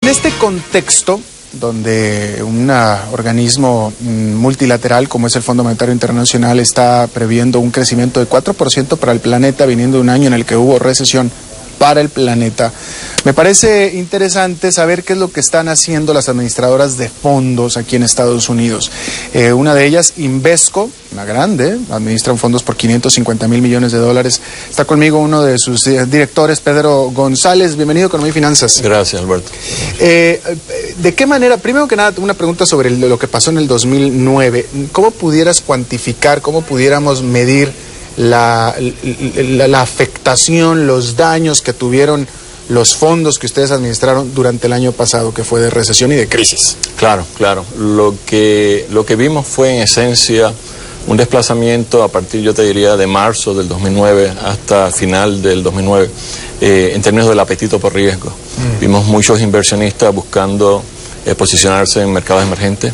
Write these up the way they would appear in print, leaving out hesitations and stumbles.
este contexto, donde un organismo multilateral como es el Fondo Monetario Internacional está previendo un crecimiento de 4% para el planeta, viniendo de un año en el que hubo recesión para el planeta, me parece interesante saber qué es lo que están haciendo las administradoras de fondos aquí en Estados Unidos. Una de ellas, Invesco, una grande, administran fondos por $550 mil millones. Está conmigo uno de sus directores, Pedro González. Bienvenido a Economía y Finanzas. Gracias, Alberto. ¿De qué manera? Primero que nada, una pregunta sobre lo que pasó en el 2009. ¿Cómo pudieras cuantificar, cómo pudiéramos medir la afectación, los daños que tuvieron los fondos que ustedes administraron durante el año pasado, que fue de recesión y de crisis? Claro. Lo que vimos fue en esencia un desplazamiento a partir, yo te diría, de marzo del 2009 hasta final del 2009, en términos del apetito por riesgo. Vimos muchos inversionistas buscando posicionarse en mercados emergentes.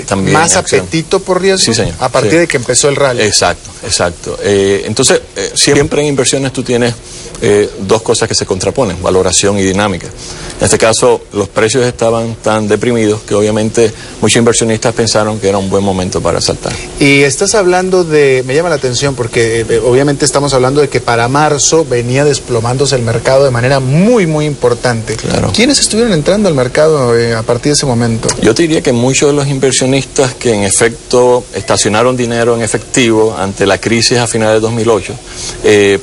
También ¿Más apetito por riesgo? Sí, señor. A partir de que empezó el rally. Exacto. Entonces, siempre en inversiones tú tienes dos cosas que se contraponen, valoración y dinámica. En este caso, los precios estaban tan deprimidos que obviamente muchos inversionistas pensaron que era un buen momento para saltar. Y estás hablando de, me llama la atención porque obviamente estamos hablando de que para marzo venía desplomándose el mercado de manera muy, muy importante. Claro. ¿Quiénes estuvieron entrando al mercado a partir de ese momento? Yo te diría que muchos de los inversionistas que en efecto estacionaron dinero en efectivo ante la crisis a finales de 2008,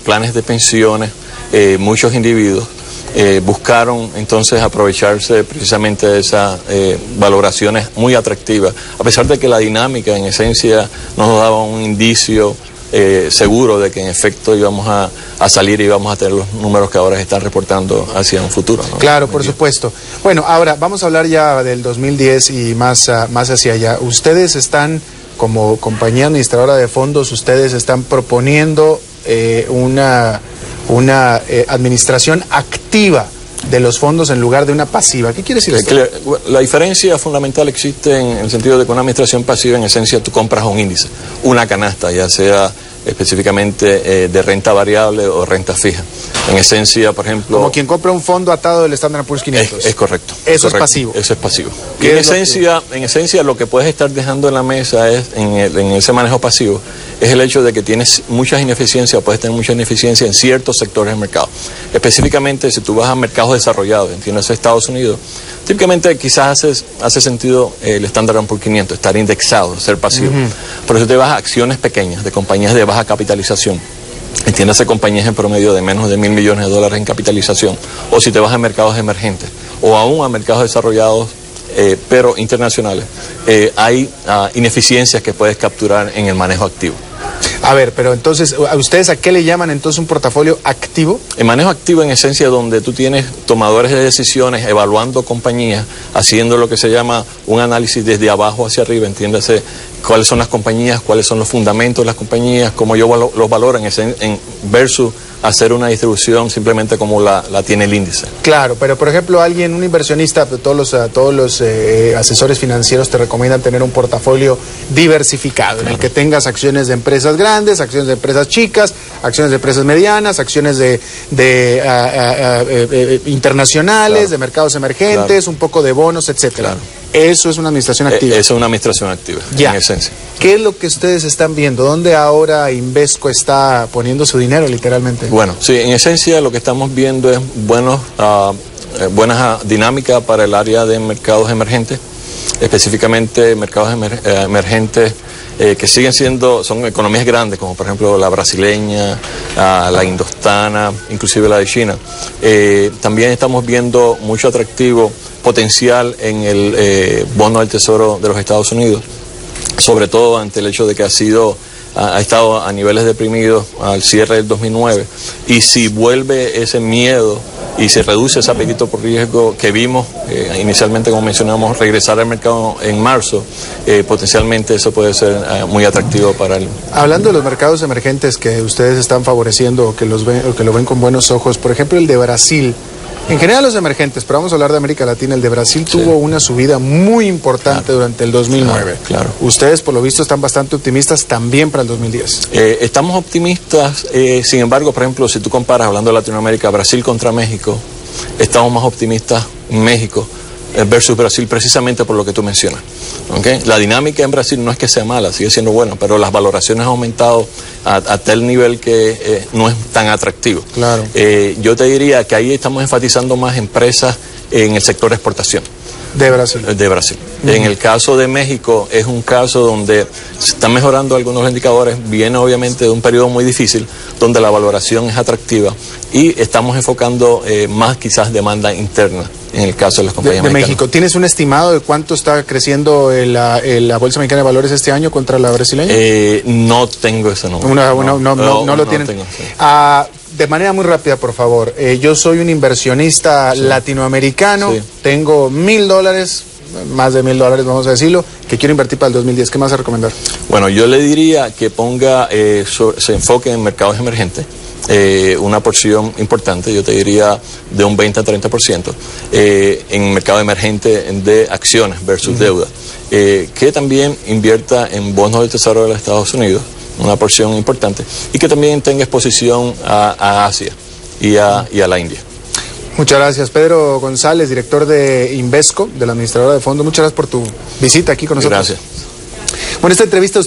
planes de pensiones, muchos individuos, buscaron entonces aprovecharse precisamente de esas valoraciones muy atractivas, a pesar de que la dinámica en esencia nos daba un indicio seguro de que en efecto íbamos a salir y íbamos a tener los números que ahora están reportando hacia un futuro, ¿no? Claro, por supuesto. Bueno, ahora vamos a hablar ya del 2010 y más hacia allá. Ustedes están, como compañía administradora de fondos, ustedes están proponiendo una administración activa de los fondos en lugar de una pasiva. ¿Qué quiere decir esto? La diferencia fundamental existe en el sentido de que una administración pasiva, en esencia, tú compras un índice, una canasta, ya sea específicamente de renta variable o renta fija. En esencia, por ejemplo... Como quien compra un fondo atado del Standard & Poor's 500. Es correcto. Eso es pasivo. Eso es pasivo. Y en esencia, lo que puedes estar dejando en la mesa es, en ese manejo pasivo, es el hecho de que tienes muchas ineficiencias, puedes tener mucha ineficiencia en ciertos sectores del mercado. Específicamente, si tú vas a mercados desarrollados, entiendes, Estados Unidos, típicamente quizás hace sentido el Standard & Poor's 500, estar indexado, ser pasivo. Por eso te vas a acciones pequeñas, de compañías de baja capitalización. Entiéndase compañías en promedio de menos de $1.000 millones en capitalización, o si te vas a mercados emergentes, o aún a mercados desarrollados, pero internacionales, hay ineficiencias que puedes capturar en el manejo activo. A ver, pero entonces, ¿a ustedes a qué le llaman entonces un portafolio activo? El manejo activo en esencia donde tú tienes tomadores de decisiones evaluando compañías, haciendo lo que se llama un análisis desde abajo hacia arriba, entiéndase cuáles son las compañías, cuáles son los fundamentos de las compañías, cómo yo los valoro versus hacer una distribución simplemente como la tiene el índice. Claro, pero por ejemplo un inversionista, todos los asesores financieros te recomiendan tener un portafolio diversificado, en el que tengas acciones de empresas grandes, acciones de empresas chicas, acciones de empresas medianas, acciones de internacionales, de mercados emergentes, un poco de bonos, etcétera. Claro. Eso es una administración activa. Eso es una administración activa, en esencia. ¿Qué es lo que ustedes están viendo? ¿Dónde ahora Invesco está poniendo su dinero, literalmente? Bueno, sí, en esencia lo que estamos viendo es buenas dinámicas para el área de mercados emergentes, específicamente mercados emergentes que son economías grandes, como por ejemplo la brasileña, la indostana, inclusive la de China. También estamos viendo mucho atractivo potencial en el bono del Tesoro de los Estados Unidos, sobre todo ante el hecho de que ha estado a niveles deprimidos al cierre del 2009, y si vuelve ese miedo y se reduce ese apetito por riesgo que vimos inicialmente, como mencionamos, regresar al mercado en marzo, potencialmente eso puede ser muy atractivo para él. Hablando de los mercados emergentes que ustedes están favoreciendo o que lo ven con buenos ojos, por ejemplo el de Brasil. En general los emergentes, pero vamos a hablar de América Latina, el de Brasil tuvo una subida muy importante durante el 2009. Claro. Ustedes, por lo visto, están bastante optimistas también para el 2010. Estamos optimistas, sin embargo, por ejemplo, si tú comparas, hablando de Latinoamérica, Brasil contra México, estamos más optimistas México versus Brasil, precisamente por lo que tú mencionas. ¿Okay? La dinámica en Brasil no es que sea mala, sigue siendo buena, pero las valoraciones han aumentado a tal nivel que no es tan atractivo. Claro. Yo te diría que ahí estamos enfatizando más empresas en el sector de exportación. De Brasil. De Brasil. En el caso de México es un caso donde se están mejorando algunos indicadores, viene obviamente de un periodo muy difícil donde la valoración es atractiva y estamos enfocando más quizás demanda interna en el caso de las compañías de mexicanas. México. ¿Tienes un estimado de cuánto está creciendo la Bolsa Mexicana de Valores este año contra la brasileña? No tengo ese número. No lo tienen. Tengo, sí. De manera muy rápida, por favor. Yo soy un inversionista latinoamericano, Sí. tengo $1,000, más de $1,000, vamos a decirlo, que quiero invertir para el 2010. ¿Qué más vas a recomendar? Bueno, yo le diría que ponga, se enfoque en mercados emergentes, una porción importante, yo te diría de un 20 a 30%, en mercado emergente de acciones versus deuda, que también invierta en bonos del Tesoro de los Estados Unidos, una porción importante, y que también tenga exposición a Asia y a la India. Muchas gracias, Pedro González, director de Invesco, de la administradora de fondos. Muchas gracias por tu visita aquí con nosotros. Gracias. Bueno, esta entrevista